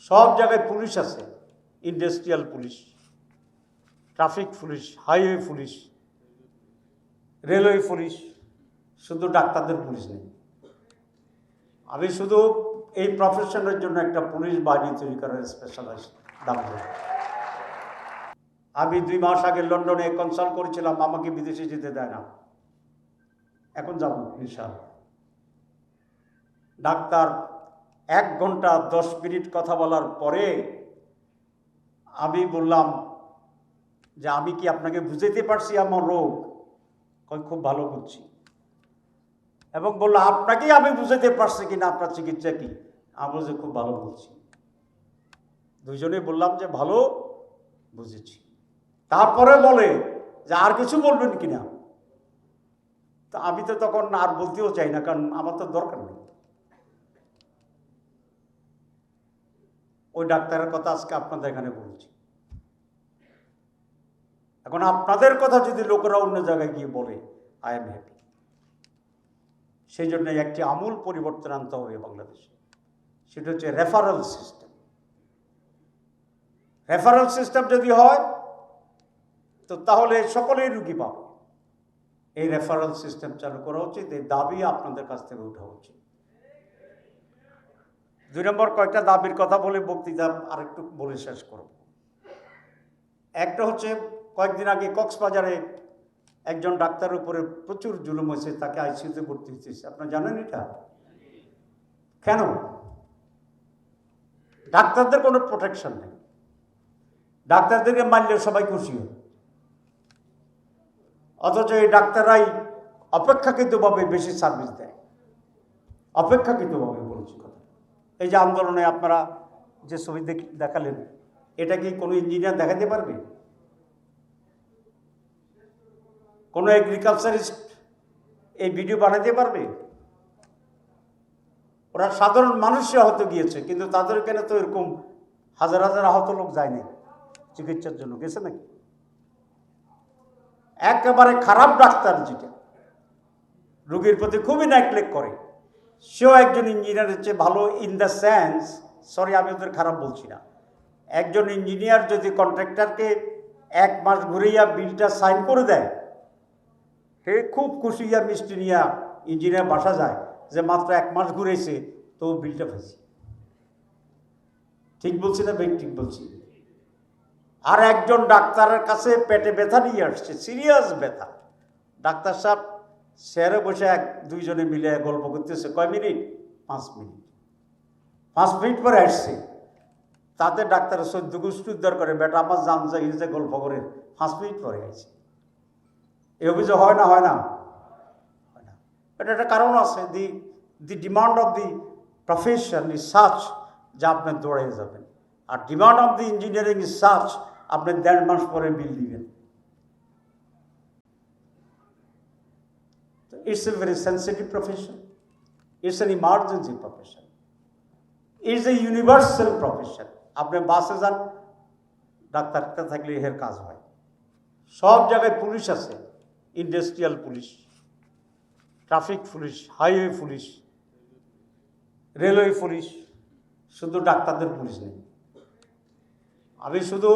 সব জায়গায় পুলিশ আছে, industrial police, traffic police, highway police, railway police, শুধু ডাক্তারদের পুলিশ নেই। আমি শুধু এই প্রফেশনের জন্য একটা পুলিশ বাহিনী তৈরি করার স্পেশালাইজড দাবি করি। আমি 2 মাস আগে লন্ডনে কনসাল্ট করেছিলাম, আমাকে বিদেশে যেতে দেয় না। এখন যাব ইনশাআল্লাহ। ডাক্তার 1 ঘন্টা 10 মিনিট কথা বলার পরে আমি বললাম যে আমি কি আপনাকে বুঝাইতে পারছি আমার রোগ? খুব ভালো বুঝছি। এবং বললো আপনাকেই আমি বুঝাইতে পারছি কিনা আপনার চিকিৎসা কি? আমি বলছি খুব ভালো বুঝছি। দুইজনে বললাম যে ভালো বুঝেছি। তারপরে বলে যে আর কিছু বলবেন কিনা? তা আমি তো তখন আর বলতেও চাই না, কারণ আমার তো দরকার নেই। ওই ডাক্তারের কথা আজকে আপনাদের এখানে বলছি। এখন আপনাদের কথা যদি লোকেরা অন্য জায়গায় গিয়ে বলে, আই এম হ্যাপি। সেই জন্য একটি আমূল পরিবর্তন আনতে হবে বাংলাদেশে। সেটা হচ্ছে রেফারেল সিস্টেম। রেফারেল সিস্টেম যদি হয় তো তাহলে সকলেই রুগী পাবে। এই রেফারেল সিস্টেম চালু করা উচিত, এই দাবি আপনাদের কাছ থেকে ওঠা উচিত। 2 নম্বর কয়েকটা দাবির কথা বলে বক্তৃতা আরেকটু বলে শেষ করব। একটা হচ্ছে কয়েকদিন আগে কক্সবাজারে একজন ডাক্তারের উপরে প্রচুর জুলুম হয়েছে, তাকে আইসিইউতে ভর্তি হয়েছে। আপনারা জানেন এটা? কেন? ডাক্তারদের কোনো প্রোটেকশন নেই। ডাক্তারদেরকে মারলে সবাই খুশি হয়, অথচ এই ডাক্তাররাই অপেক্ষাকৃতভাবে বেশি সার্ভিস দেয়। অপেক্ষাকৃতভাবে বলছি কথা। এই যে আন্দোলনে আপনারা যে ছবি দেখালেন, এটা কি কোনো ইঞ্জিনিয়ার দেখাতে পারবে? কোনো এগ্রিকালচারিস্ট এই ভিডিও বানাতে পারবে? ওরা সাধারণ মানুষই আহত গিয়েছে, কিন্তু তাদের কেন তো এরকম হাজার হাজার আহত লোক যায়নি চিকিৎসার জন্য, গেছে নাকি? একেবারে খারাপ ডাক্তার যেটা রোগীর প্রতি খুবই নেগলেক্ট করে, সেও একজন ইঞ্জিনিয়ারের চেয়ে ভালো। ইন দ্য সেন্স, সরি আমি ওদের খারাপ বলছি না, একজন ইঞ্জিনিয়ার যদি কন্ট্রাক্টরকে 1 মাস ঘুরিয়া বিলটা সাইন করে দেয়, সে খুব খুশি হইয়া মিষ্টি নিয়া ইঞ্জিনিয়ার বাসা যায় যে মাত্র 1 মাস ঘুরেছে, তো বিলটা ফেলছে। ঠিক বলছি না ভাই? ঠিক বলছি। আর একজন ডাক্তারের কাছে পেটে ব্যথা নিয়ে আসছে, সিরিয়াস ব্যথা। ডাক্তার সাহেব চেয়ারে বসে দুইজনে মিলে গল্প করতেছে। কয় মিনিট? 5 মিনিট। 5 মিনিট পরে আসছে, তাতে ডাক্তারের 14 গোষ্ঠী উদ্ধার করে, বেটা আমার জান যাই যে গল্প করে 5 মিনিট পরে আসছে। এই অভিযোগ হয় না? হয় না? হয় না। এটা একটা কারণ আছে। The demand of the profession is such যা আপনি দৌড়ে যাবেন, আর demand of the engineering is such আপনি 1.5 মাস পরে বিল দিবেন। It's a very sensitive profession. It's an emergency profession. It's a universal profession. আপনি বাসে যান, ডাক্তারটা থাকলে এর কাজ হয়। সব জায়গায় পুলিশ আছে, industrial police, traffic police, highway police, railway police, শুধু ডাক্তারদের পুলিশ নেই। আমি শুধু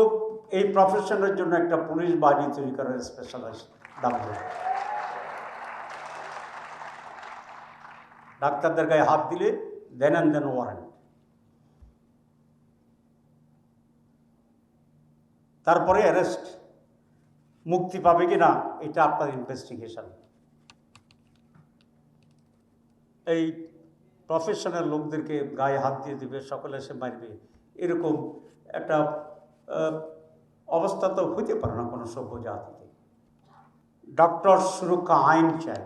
এই প্রফেশনের জন্য একটা পুলিশ বাহিনী তৈরি করার স্পেশালাইজড দাবি করি। ডাক্তারদের গায়ে হাত দিলে দেন অ্যান্ড দেন ওয়ারেন্ট, তারপরে অ্যারেস্ট। মুক্তি পাবে কি না এটা আপনার ইনভেস্টিগেশন। এই প্রফেশনাল লোকদেরকে গায়ে হাত দিয়ে দিবে, সকলে এসে মারবে, এরকম একটা অবস্থা তো হইতে পারে না কোনো সভ্য জাতিতে। ডক্টর সুরক্ষা আইন চাই।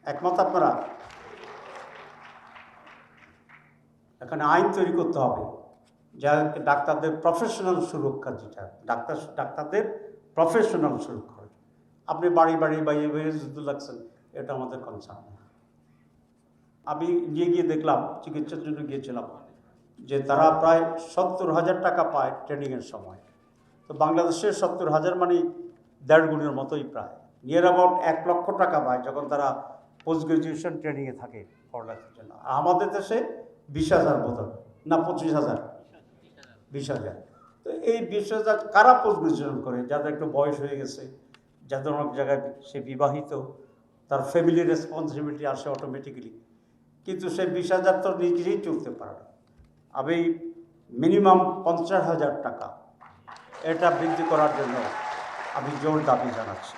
একমত আপনারা? এখানে আইন তৈরি করতে হবে যা ডাক্তারদের প্রফেশনাল সুরক্ষা, যেটা ডাক্তারদের প্রফেশনাল সুরক্ষা। আপনি বাড়ি বাড়ি বাইরে যুদ্ধ লাগছেন, এটা আমাদের কনসার্ন না। আমি গিয়ে দেখলাম, চিকিৎসার জন্য গিয়েছিলাম, যে তারা প্রায় 70,000 টাকা পায় ট্রেনিংয়ের সময়। তো বাংলাদেশের 70,000 মানে 1.5 গুণের মতোই, প্রায় নিয়ার অ্যাবাউট 1 লক্ষ টাকা পায় যখন তারা পোস্ট গ্রাজুয়েশন ট্রেনিংয়ে থাকে পড়ালেখার জন্য। আমাদের দেশে 20,000 বোধ না 25,000, 20,000। তো এই 20,000 কারা পরিবেশন করে? যাদের একটু বয়স হয়ে গেছে, যাদের অনেক জায়গায় সে বিবাহিত, তার ফ্যামিলি রেসপন্সিবিলিটি আসে অটোমেটিক্যালি, কিন্তু সে 20,000 তো নিজেই চলতে পারে না। আমি মিনিমাম 50,000 টাকা এটা বৃদ্ধি করার জন্য আমি জোর দাবি জানাচ্ছি।